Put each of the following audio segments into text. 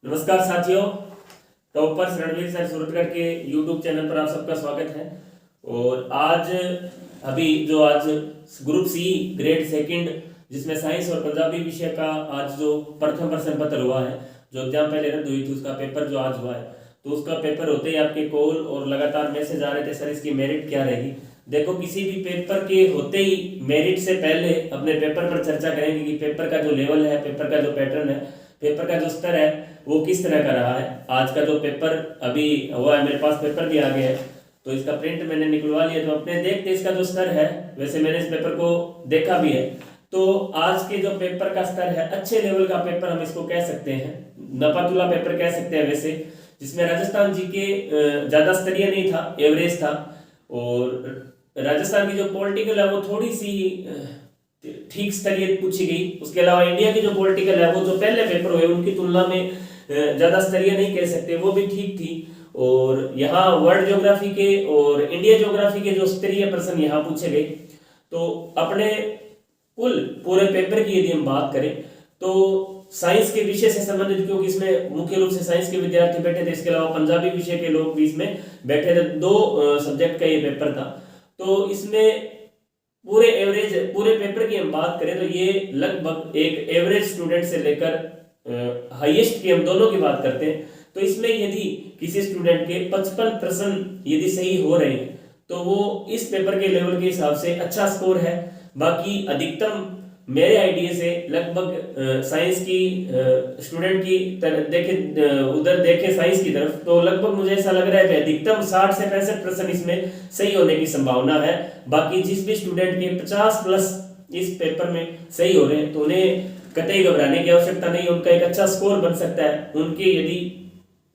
नमस्कार साथियों। Toppers Ranveer sir Suratgarh के यूट्यूब चैनल पर आप सबका स्वागत है। और आज आज ग्रुप सी ग्रेड सेकंड जिसमें साइंस और पंजाबी विषय का आज जो प्रथम प्रश्न पत्र हुआ है, जो एग्जाम पहले रद्द हुई थी उसका पेपर जो आज हुआ है, तो उसका पेपर होते ही आपके कॉल और लगातार मैसेज आ रहे थे, सर इसकी मेरिट क्या रहेगी। देखो, किसी भी पेपर के होते ही मेरिट से पहले अपने पेपर पर चर्चा करेंगे कि पेपर का जो लेवल है, पेपर का जो पैटर्न है, पेपर का जो स्तर है वो किस तरह का रहा है। आज का जो पेपर अभी हुआ है, मेरे पास पेपर भी आ गया है, तो इसका प्रिंट मैंने निकलवा लिया, तो अपने देखते इसका जो स्तर है। वैसे मैंने इस पेपर को देखा भी है, तो आज के जो पेपर का स्तर है, अच्छे लेवल का पेपर हम इसको कह सकते हैं, नपातुला पेपर कह सकते हैं वैसे, जिसमें राजस्थान जी के ज्यादा स्तरीय नहीं था, एवरेज था। और राजस्थान की जो पॉलिटिकल है वो थोड़ी सी ठीक स्तरीय पूछी गई। उसके अलावा इंडिया की जो पॉलिटिकल है वो जो पहले पेपर हुए उनकी तुलना में ज्यादा स्तरीय नहीं कह सकते, वो भी ठीक थी। और यहाँ वर्ल्ड ज्योग्राफी के और इंडिया ज्योग्राफी के जो स्तरीय प्रश्न यहाँ पूछे गए, तो अपने कुल पूरे पेपर की यदि हम बात करें तो साइंस के विषय से संबंधित, क्योंकि इसमें मुख्य रूप से साइंस के विद्यार्थी बैठे थे, इसके अलावा पंजाबी विषय के लोग भी इसमें बैठे थे, दो सब्जेक्ट का ये पेपर था। तो इसमें पूरे पेपर की हम बात करें तो ये लगभग एक एवरेज स्टूडेंट से लेकर हाईएस्ट की हम दोनों की बात करते हैं, तो इसमें यदि किसी स्टूडेंट के 55 प्रश्न यदि सही हो रहे हैं तो वो इस पेपर के लेवल के हिसाब से अच्छा स्कोर है। बाकी अधिकतम मेरे आइडिया से लगभग साइंस की स्टूडेंट की तरफ देखे, उधर देखे साइंस की तरफ, तो लगभग मुझे ऐसा लग रहा है कि अधिकतम 60 से 65% इसमें सही होने की संभावना है। बाकी जिस भी स्टूडेंट के 50 प्लस इस पेपर में सही हो रहे हैं तो उन्हें कतई घबराने की आवश्यकता नहीं, उनका एक अच्छा स्कोर बन सकता है। उनके यदि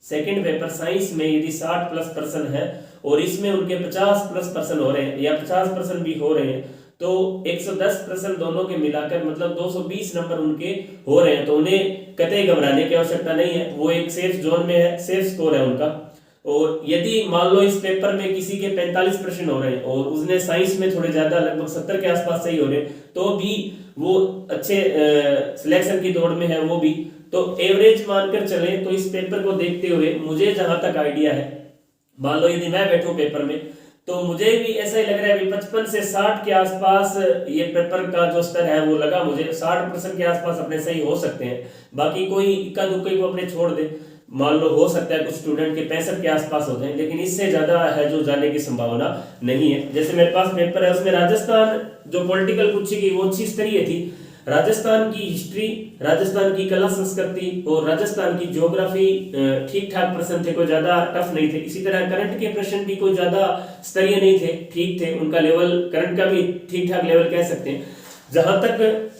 सेकंड पेपर साइंस में यदि 60 प्लस पर्सन है और इसमें उनके 50 प्लस पर्सन हो रहे हैं या 50% भी हो रहे हैं, तो 110% दोनों के मिलाकर मतलब 220 नंबर उनके हो रहे हैं, तो उन्हें कतई घबराने की आवश्यकता नहीं है। वो एक सेफ जोन में है, सेफ स्कोर है उनका। और यदि मान लो इस पेपर में किसी के 45 प्रश्न हो रहे हैं और उसने साइंस में थोड़े ज्यादा लगभग 70 के आसपास सही हो रहे हैं, तो भी वो अच्छे सिलेक्शन की दौड़ में है वो भी। तो एवरेज मानकर चले तो इस पेपर को देखते हुए मुझे जहां तक आइडिया है, मान लो यदि मैं बैठूं पेपर में, तो मुझे भी ऐसा ही लग रहा है कि 55 से 60 के आसपास ये पेपर का जो स्तर है वो लगा मुझे। 60% के आसपास अपने सही हो सकते हैं। बाकी कोई इक्का दुक्का को अपने छोड़ दे, मान लो हो सकता है कुछ स्टूडेंट के 65 के आसपास होते हैं, लेकिन इससे ज्यादा है जो जाने की संभावना नहीं है। जैसे मेरे पास पेपर है, उसमें राजस्थान जो पॉलिटिकल पूछी गई वो अच्छी स्तरीय थी। राजस्थान की हिस्ट्री, राजस्थान की कला संस्कृति और राजस्थान की ज्योग्राफी ठीक ठाक प्रश्न थे, कोई ज्यादा टफ नहीं थे। इसी तरह करंट के प्रश्न भी कोई ज्यादा स्तरीय नहीं थे, ठीक थे, उनका लेवल करंट का भी ठीक ठाक लेवल कह सकते हैं। जहां तक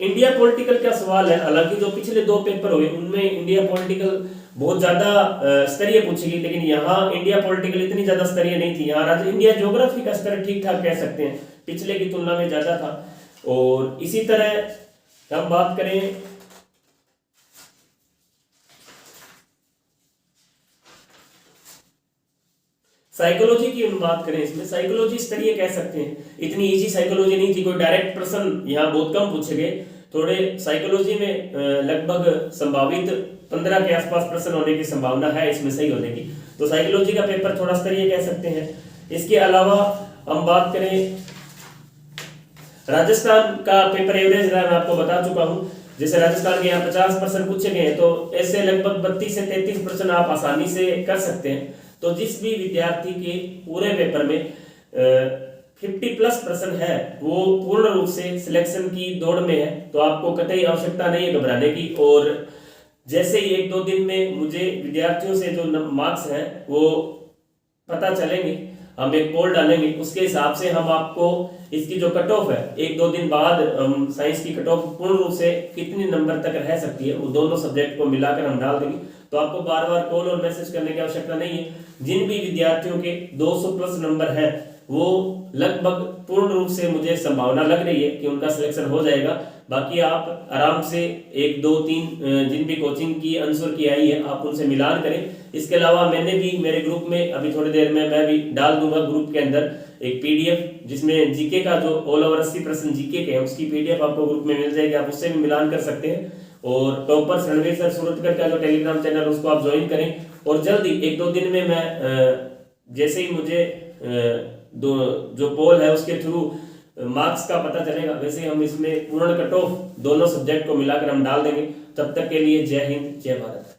इंडिया पॉलिटिकल का सवाल है, हालांकि जो पिछले दो पेपर हुए उनमें इंडिया पॉलिटिकल बहुत ज्यादा स्तरीय पूछी गई, लेकिन यहाँ इंडिया पॉलिटिकल इतनी ज्यादा स्तरीय नहीं थी। यहाँ इंडिया ज्योग्राफी का स्तर ठीक ठाक कह सकते हैं, पिछले की तुलना में ज्यादा था। और इसी तरह हम बात करें साइकोलॉजी की, हम बात करें इसमें साइकोलॉजी स्तरीय कह सकते हैं। इतनी इजी साइकोलॉजी नहीं थी, कोई डायरेक्ट प्रश्न यहाँ बहुत कम पूछे गए। थोड़े साइकोलॉजी में लगभग संभावित 15 के आसपास प्रश्न होने की संभावना है इसमें सही होने की, तो साइकोलॉजी का पेपर थोड़ा स्तरीय कह सकते हैं। इसके अलावा हम बात करें राजस्थान का पेपर एवरेज रहा, मैं आपको बता चुका हूँ। जैसे राजस्थान के यहाँ 50% पूछे गए हैं, तो ऐसे लगभग 32 से 33% आप आसानी से कर सकते हैं। तो जिस भी विद्यार्थी के पूरे पेपर में 50 प्लस प्रश्न है वो पूर्ण रूप से सिलेक्शन की दौड़ में है, तो आपको कतई आवश्यकता नहीं है घबराने की। और जैसे ही 1-2 दिन में मुझे विद्यार्थियों से जो मार्क्स हैं वो पता चलेंगे, हम एक पोल डालेंगे, उसके हिसाब से हम आपको इसकी जो कट ऑफ है 1-2 दिन बाद हम साइंस की कट ऑफ पूर्ण रूप से कितने नंबर तक रह सकती है वो दोनों सब्जेक्ट को मिलाकर हम डाल देंगे। तो आपको बार बार कॉल और मैसेज करने की आवश्यकता नहीं है। जिन भी विद्यार्थियों के 200 प्लस नंबर है वो लगभग पूर्ण रूप से मुझे संभावना लग रही है कि उनका सिलेक्शन हो जाएगा। बाकी आप आराम से 1-2-3 जिन भी कोचिंग की आंसर की आई है आप उनसे मिलान करें। इसके अलावा मैंने भी मेरे ग्रुप में अभी थोड़ी देर में मैं भी डाल दूंगा ग्रुप के अंदर एक पीडीएफ, जिसमें जीके का जो ऑल ओवर 80 प्रश्न जीके के हैं उसकी पीडीएफ आपको ग्रुप में मिल जाएगी, आप उससे भी मिलान कर सकते हैं। और टॉपर्स रणवीर सर सूरतगढ़ का जो टेलीग्राम चैनल उसको आप ज्वाइन करें। और जल्दी 1-2 दिन में मैं जैसे ही मुझे जो पोल है उसके थ्रू मार्क्स का पता चलेगा, वैसे हम इसमें पूर्ण कट ऑफ दोनों सब्जेक्ट को मिलाकर हम डाल देंगे। तब तक के लिए जय हिंद, जय भारत।